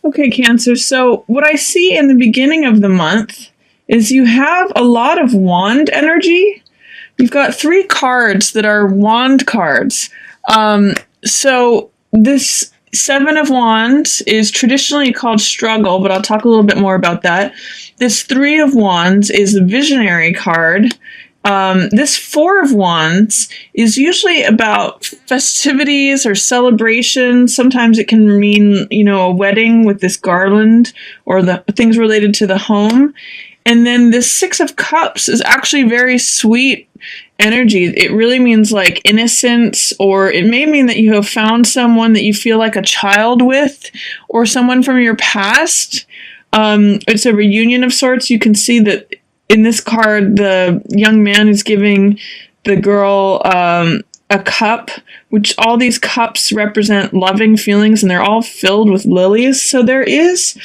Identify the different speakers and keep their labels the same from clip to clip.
Speaker 1: Okay, Cancer. So what I see in the beginning of the month is you have a lot of wand energy. You've got 3 cards that are wand cards. So this 7 of Wands is traditionally called struggle, but I'll talk a little bit more about that. This 3 of Wands is the visionary card. This 4 of Wands is usually about festivities or celebrations. Sometimes it can mean, a wedding with this garland or the things related to the home. And then this 6 of Cups is actually very sweet energy. It really means like innocence, or it may mean that you have found someone that you feel like a child with, or someone from your past. It's a reunion of sorts. You can see that in this card, the young man is giving the girl a cup, which all these cups represent loving feelings, and they're all filled with lilies. So there's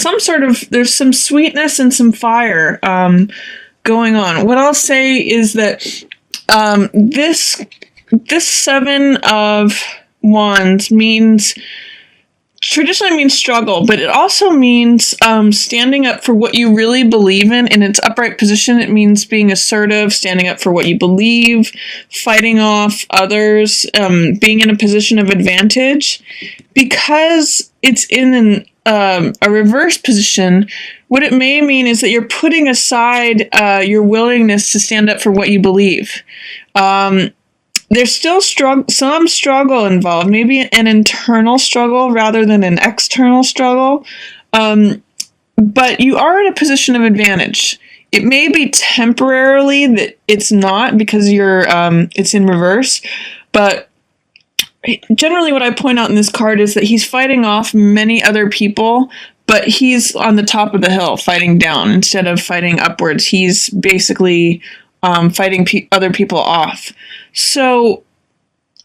Speaker 1: some sweetness and some fire going on. What I'll say is that this 7 of Wands traditionally means struggle, but it also means standing up for what you really believe in. In its upright position, it means being assertive, standing up for what you believe, fighting off others, being in a position of advantage. Because it's in a reverse position, what it may mean is that you're putting aside your willingness to stand up for what you believe. There's still some struggle involved, maybe an internal struggle rather than an external struggle. But you are in a position of advantage. It may be temporarily that it's not because it's in reverse, but generally what I point out in this card is that he's fighting off many other people, but he's on the top of the hill fighting down instead of fighting upwards. He's basically fighting other people off. So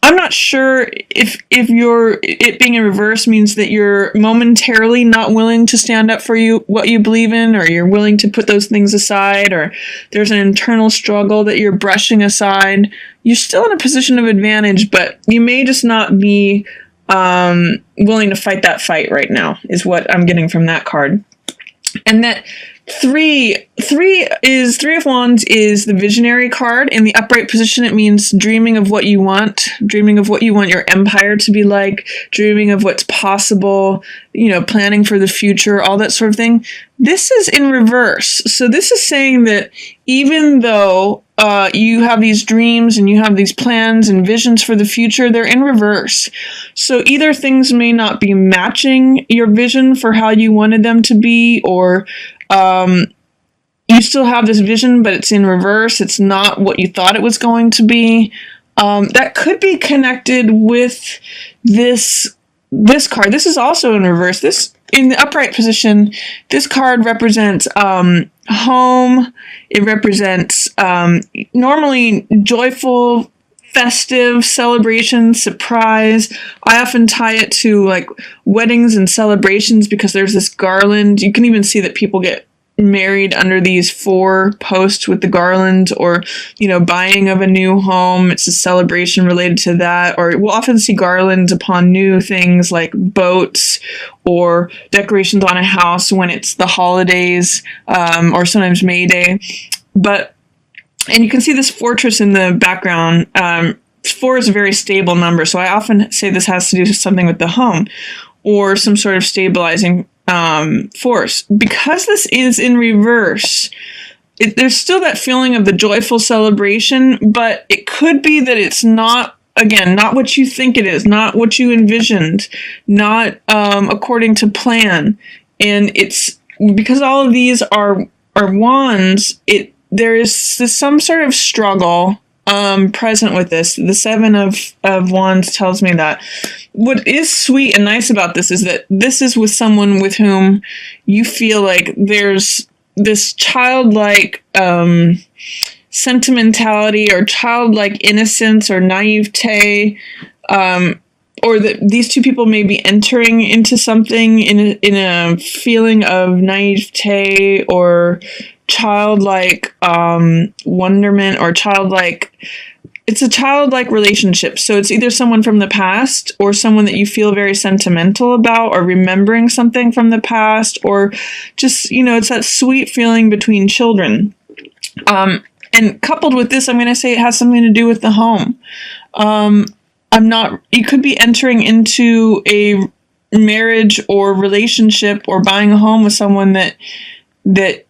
Speaker 1: I'm not sure if it being in reverse means that you're momentarily not willing to stand up for what you believe in, or you're willing to put those things aside, or there's an internal struggle that you're brushing aside. You're still in a position of advantage, but you may just not be willing to fight that fight right now, is what I'm getting from that card. And that 3 of Wands is the visionary card. In the upright position, it means dreaming of what you want your empire to be like, dreaming of what's possible, planning for the future, all that sort of thing. This is in reverse. So this is saying that even though you have these dreams and you have these plans and visions for the future, they're in reverse. So either things may not be matching your vision for how you wanted them to be, or you still have this vision, but it's in reverse. It's not what you thought it was going to be. That could be connected with this card. This is also in reverse. This, in the upright position, this card represents home. It represents normally joyful, festive celebration, surprise. I often tie it to like weddings and celebrations because there's this garland. You can even see that people get married under these 4 posts with the garland, or buying of a new home. It's a celebration related to that. Or we'll often see garlands upon new things like boats or decorations on a house when it's the holidays, or sometimes May Day. And you can see this fortress in the background. 4 is a very stable number, so I often say this has to do with something with the home or some sort of stabilizing force. Because this is in reverse, there's still that feeling of the joyful celebration, but it could be that it's not what you think it is, not what you envisioned, not according to plan. And it's because all of these are wands, there is some sort of struggle present with this. The 7 of Wands tells me that. What is sweet and nice about this is that this is with someone with whom you feel like there's this childlike sentimentality or childlike innocence or naivete, or that these two people may be entering into something in a feeling of naivete or childlike wonderment or childlike it's a childlike relationship. So it's either someone from the past or someone that you feel very sentimental about, or remembering something from the past, or just, it's that sweet feeling between children. And coupled with this, I'm going to say it has something to do with the home. You could be entering into a marriage or relationship or buying a home with someone that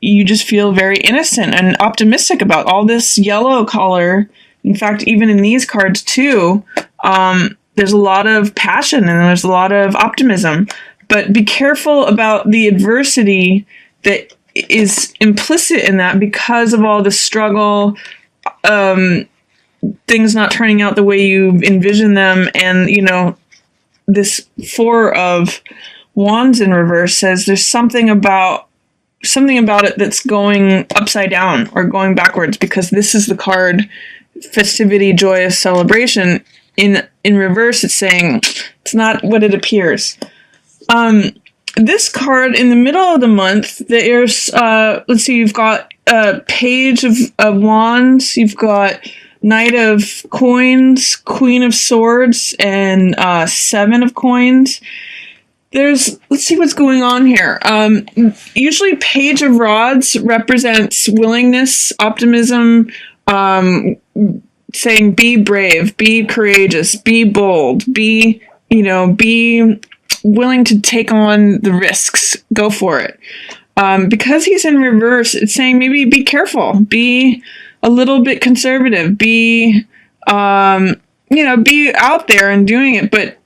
Speaker 1: you just feel very innocent and optimistic about. All this yellow color, in fact, even in these cards too, there's a lot of passion and there's a lot of optimism. But be careful about the adversity that is implicit in that because of all the struggle, things not turning out the way you envision them. And, this Four of Wands in reverse says there's something about it that's going upside down or going backwards, because this is the card festivity, joyous celebration. In reverse, it's saying it's not what it appears. This card in the middle of the month, there's let's see, you've got Page of Wands, you've got Knight of Coins, Queen of Swords, and Seven of Coins. Let's see what's going on here. Usually Page of Rods represents willingness, optimism, saying be brave, be courageous, be bold, be willing to take on the risks, go for it. Because he's in reverse, it's saying maybe be careful, be a little bit conservative, be out there and doing it, but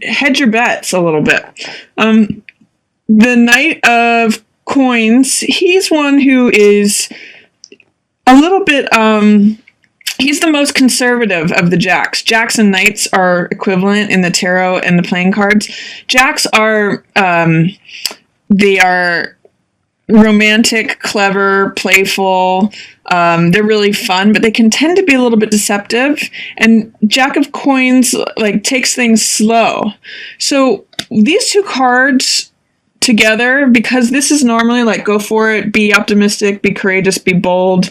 Speaker 1: hedge your bets a little bit. The Knight of Coins, he's one who is a little bit, he's the most conservative of the jacks. Jacks and knights are equivalent in the tarot and the playing cards. Jacks are, they are romantic, clever, playful. They're really fun, but they can tend to be a little bit deceptive. And Jack of Coins takes things slow. So these two cards together, because this is normally go for it, be optimistic, be courageous, be bold.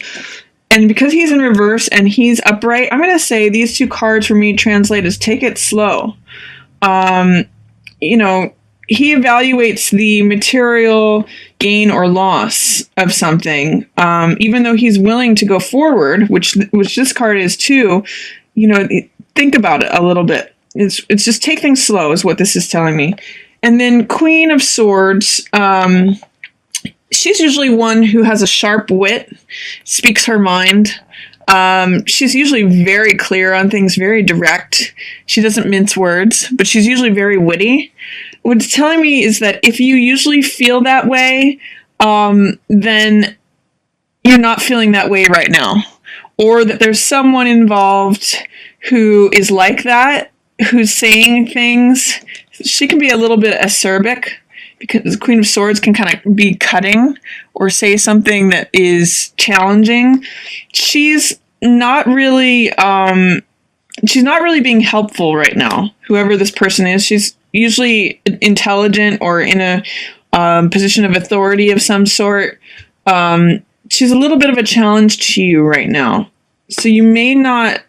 Speaker 1: And because he's in reverse and he's upright, I'm going to say these two cards for me translate as take it slow. He evaluates the material gain or loss of something, even though he's willing to go forward, which this card is too. Think about it a little bit. It's just take things slow is what this is telling me. And then Queen of Swords, she's usually one who has a sharp wit, speaks her mind. She's usually very clear on things, very direct. She doesn't mince words, but she's usually very witty. What it's telling me is that if you usually feel that way, then you're not feeling that way right now. Or that there's someone involved who is like that, who's saying things. She can be a little bit acerbic, because the Queen of Swords can kind of be cutting or say something that is challenging. She's not really being helpful right now. Whoever this person is, she's usually intelligent or in a position of authority of some sort. She's a little bit of a challenge to you right now. So you may not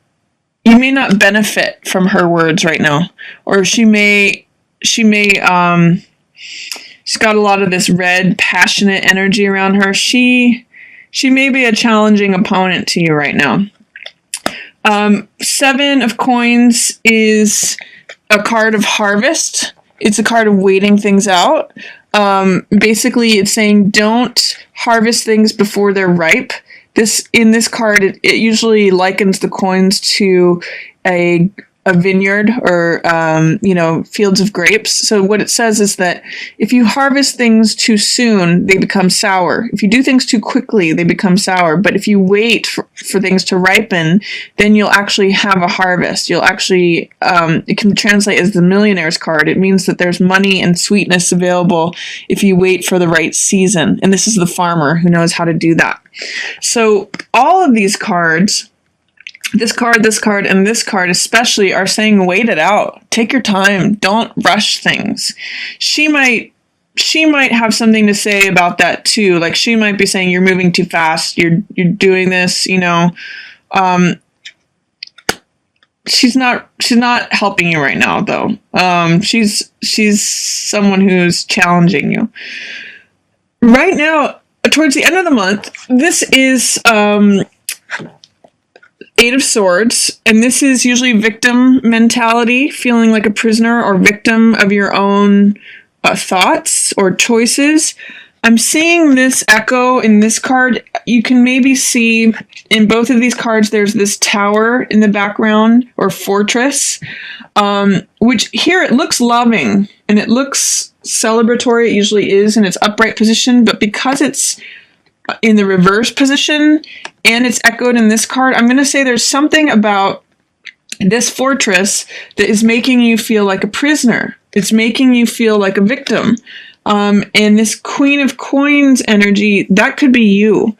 Speaker 1: benefit from her words right now, or she's got a lot of this red, passionate energy around her. She may be a challenging opponent to you right now. Seven of Coins is a card of harvest. It's a card of waiting things out. Basically, it's saying don't harvest things before they're ripe. In this card, it usually likens the coins to a vineyard or, fields of grapes. So what it says is that if you harvest things too soon, they become sour. If you do things too quickly, they become sour. But if you wait for things to ripen, then you'll actually have a harvest. You'll actually, it can translate as the millionaire's card. It means that there's money and sweetness available if you wait for the right season. And this is the farmer who knows how to do that. So all of these cards, this card, and this card especially, are saying wait it out. Take your time. Don't rush things. She might have something to say about that too. She might be saying you're moving too fast. You're doing this, she's not helping you right now, though. She's someone who's challenging you right now. Towards the end of the month, this is Eight of Swords, and this is usually victim mentality, feeling like a prisoner or victim of your own thoughts or choices. I'm seeing this echo in this card. You can maybe see in both of these cards there's this tower in the background, or fortress, which here it looks loving and it looks celebratory. It usually is in its upright position, but because it's in the reverse position and it's echoed in this card, I'm going to say there's something about this fortress that is making you feel like a prisoner. It's making you feel like a victim. And this Queen of Coins energy, that could be you.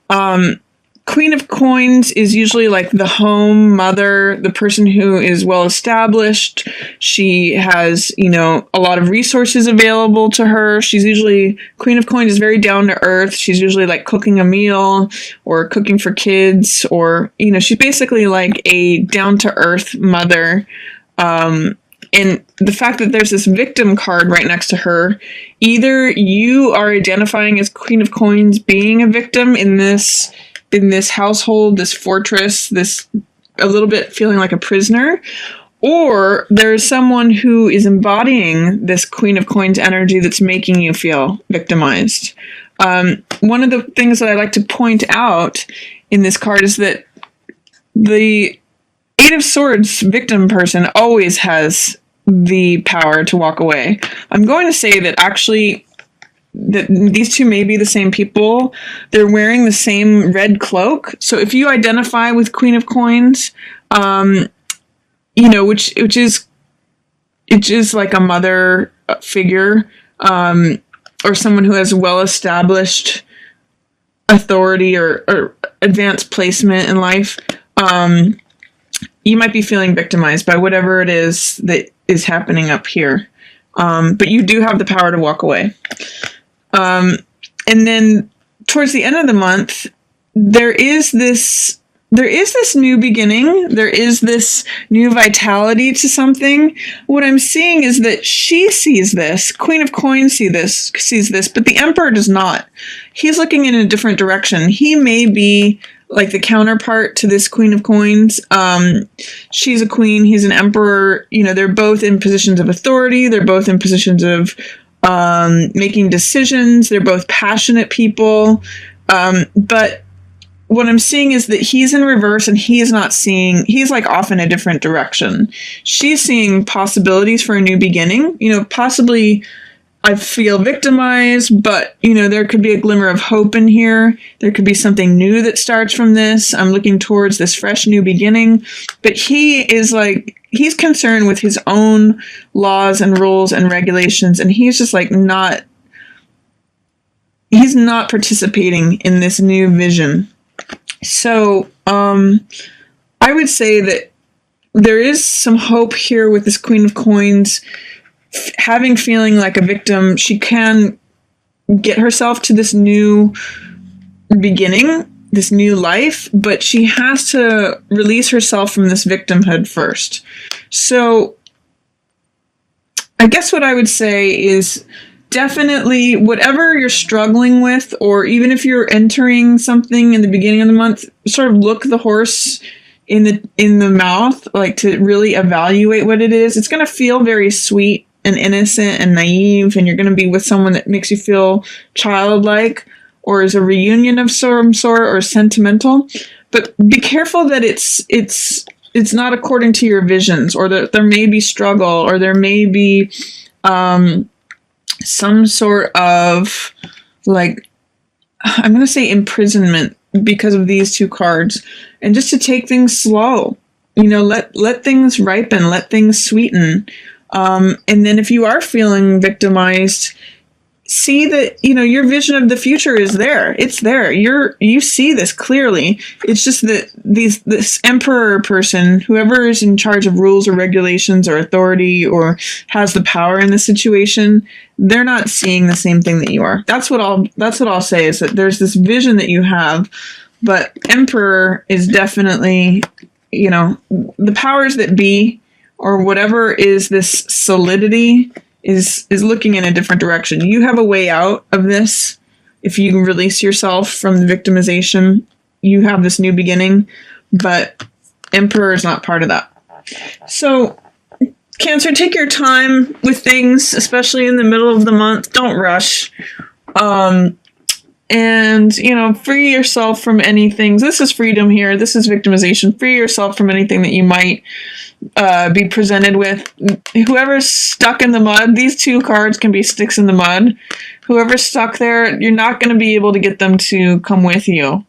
Speaker 1: Queen of Coins is usually like the home mother, the person who is well established. She has, you know, a lot of resources available to her. She's usually, Queen of Coins is very down to earth. She's usually like cooking a meal or cooking for kids, or, you know, she's basically like a down to earth mother. And the fact that there's this victim card right next to her, either you are identifying as Queen of Coins being a victim in this household, this fortress, this a little bit feeling like a prisoner, or there's someone who is embodying this Queen of Coins energy that's making you feel victimized. One of the things that I like to point out in this card is that the Eight of Swords victim person always has the power to walk away. I'm going to say that actually that these two may be the same people. They're wearing the same red cloak. So if you identify with Queen of Coins, you know, which is like a mother figure, or someone who has well-established authority or advanced placement in life, you might be feeling victimized by whatever it is that is happening up here. But you do have the power to walk away. And then towards the end of the month, there is this new beginning. There is this new vitality to something. What I'm seeing is that she sees this. Queen of Coins sees this, but the Emperor does not. He's looking in a different direction. He may be like the counterpart to this Queen of Coins. She's a queen. He's an emperor. You know, they're both in positions of authority. They're both in positions of making decisions. They're both passionate people. But what I'm seeing is that he's in reverse and he's like off in a different direction. She's seeing possibilities for a new beginning. You know, possibly I feel victimized, but, you know, there could be a glimmer of hope in here. There could be something new that starts from this. I'm looking towards this fresh new beginning. But he's concerned with his own laws and rules and regulations, and he's just like he's not participating in this new vision. So, I would say that there is some hope here with this Queen of Coins feeling like a victim. She can get herself to this new beginning, this new life, but she has to release herself from this victimhood first. So I guess what I would say is definitely whatever you're struggling with, or even if you're entering something in the beginning of the month, sort of look the horse in the mouth, like to really evaluate what it is. It's going to feel very sweet and innocent and naive, and you're going to be with someone that makes you feel childlike or is a reunion of some sort or sentimental. But be careful that it's not according to your visions, or that there may be struggle, or there may be some sort of, like, I'm going to say imprisonment because of these two cards. And just to take things slow, you know, let things ripen, let things sweeten. And then if you are feeling victimized, see that, you know, your vision of the future is there. It's there. You see this clearly. It's just that this emperor person, whoever is in charge of rules or regulations or authority or has the power in the situation, they're not seeing the same thing that you are. That's what I'll say, is that there's this vision that you have, but Emperor is definitely you know, the powers that be, or whatever is this solidity, is looking in a different direction. You have a way out of this. If you can release yourself from the victimization, you have this new beginning, but Emperor is not part of that. So Cancer, take your time with things, especially in the middle of the month. Don't rush. And, you know, free yourself from anything. This is freedom here. This is victimization. Free yourself from anything that you might be presented with. Whoever's stuck in the mud, these two cards can be sticks in the mud. Whoever's stuck there, you're not going to be able to get them to come with you.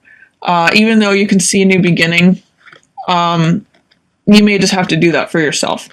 Speaker 1: Even though you can see a new beginning, you may just have to do that for yourself.